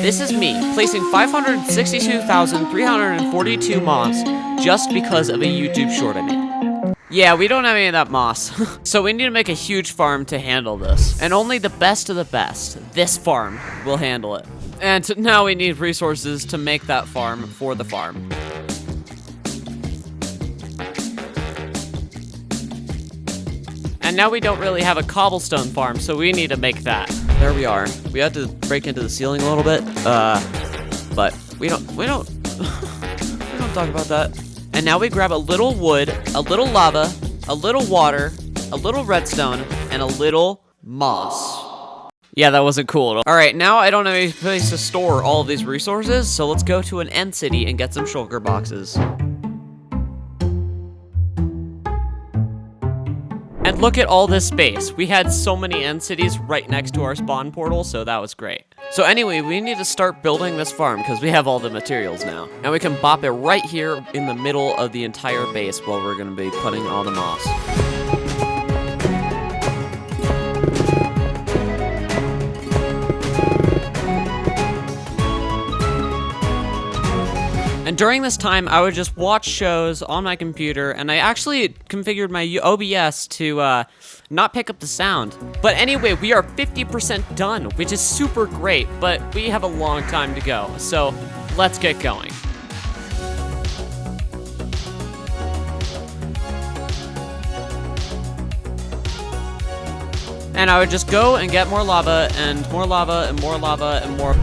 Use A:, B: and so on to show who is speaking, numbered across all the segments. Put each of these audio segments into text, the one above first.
A: This is me placing 562,342 moss just because of a YouTube short I made. Yeah, we don't have any of that moss. So we need to make a huge farm to handle this. And only the best of the best, this farm, will handle it. And now we need resources to make that farm for the farm. And now we don't really have a cobblestone farm, so we need to make that. There we are. We had to break into the ceiling a little bit, but we don't talk about that. And now we grab a little wood, a little lava, a little water, a little redstone, and a little moss. Yeah, that wasn't cool at all. All right, now I don't have any place to store all of these resources, so let's go to an end city and get some shulker boxes. And look at all this space. We had so many end cities right next to our spawn portal, so that was great. So anyway, we need to start building this farm because we have all the materials now. And we can bop it right here in the middle of the entire base while we're gonna be putting all the moss. And during this time, I would just watch shows on my computer, and I actually configured my OBS to not pick up the sound. But anyway, we are 50% done, which is super great, but we have a long time to go. So let's get going. And I would just go and get more lava, and more lava, and more lava, and more.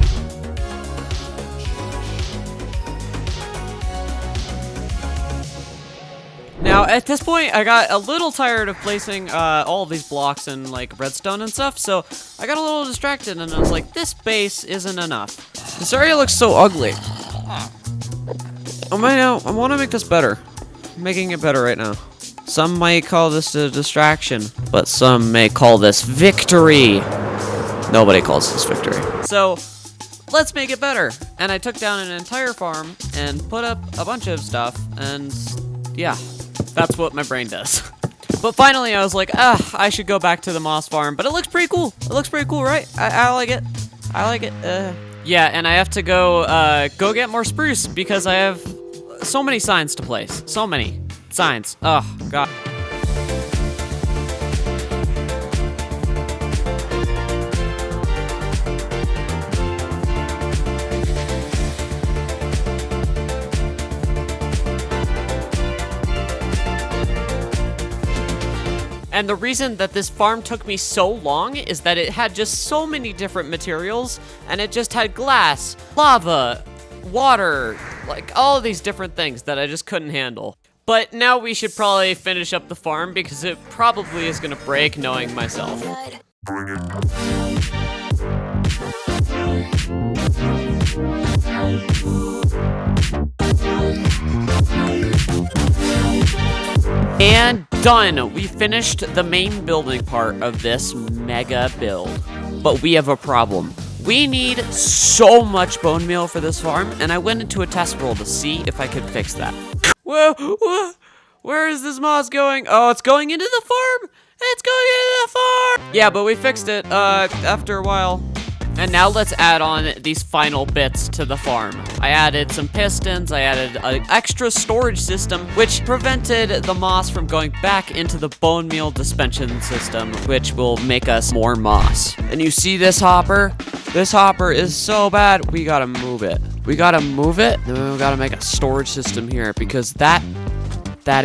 A: Now, at this point, I got a little tired of placing all of these blocks in, like, redstone and stuff, so I got a little distracted, and I was like, this base isn't enough. This area looks so ugly. I want to make this better. I'm making it better right now. Some might call this a distraction, but some may call this victory. Nobody calls this victory. So, let's make it better. And I took down an entire farm and put up a bunch of stuff, and yeah. That's what my brain does. But finally, I was like, I should go back to the moss farm. But it looks pretty cool. It looks pretty cool, right? I like it. I like it. Yeah, and I have to go get more spruce because I have so many signs to place. So many signs. Oh, God. And the reason that this farm took me so long is that it had just so many different materials, and it just had glass, lava, water, like all of these different things that I just couldn't handle. But now we should probably finish up the farm because it probably is gonna break knowing myself.
B: Bring it.
A: And done! We finished the main building part of this mega build. But we have a problem. We need so much bone meal for this farm, and I went into a test roll to see if I could fix that. Whoa, whoa, where is this moss going? Oh, it's going into the farm! It's going into the farm! Yeah, but we fixed it, after a while. And now let's add on these final bits to the farm. I added some pistons, I added an extra storage system, which prevented the moss from going back into the bone meal dispensing system, which will make us more moss. And you see this hopper? This hopper is so bad, we gotta move it. We gotta move it, and then we gotta make a storage system here, because that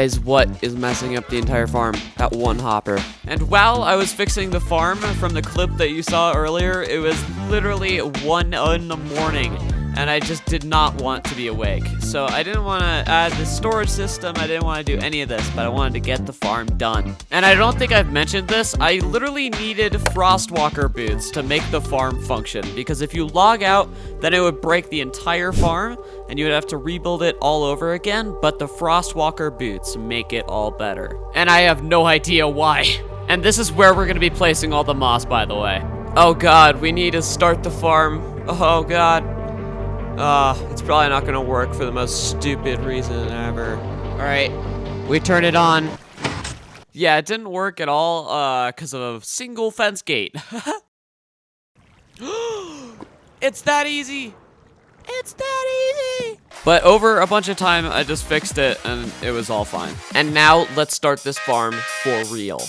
A: is what is messing up the entire farm, that one hopper. And while I was fixing the farm from the clip that you saw earlier, it was literally 1 in the morning, and I just did not want to be awake. So I didn't want to add the storage system, I didn't want to do any of this, but I wanted to get the farm done. And I don't think I've mentioned this, I literally needed Frostwalker boots to make the farm function, because if you log out, then it would break the entire farm, and you would have to rebuild it all over again, but the Frostwalker boots make it all better. And I have no idea why. And this is where we're gonna be placing all the moss, by the way. Oh God, we need to start the farm. Oh God. It's probably not gonna work for the most stupid reason ever. All right, we turn it on. Yeah, it didn't work at all, because of a single fence gate. It's that easy. It's that easy. But over a bunch of time, I just fixed it and it was all fine. And now let's start this farm for real.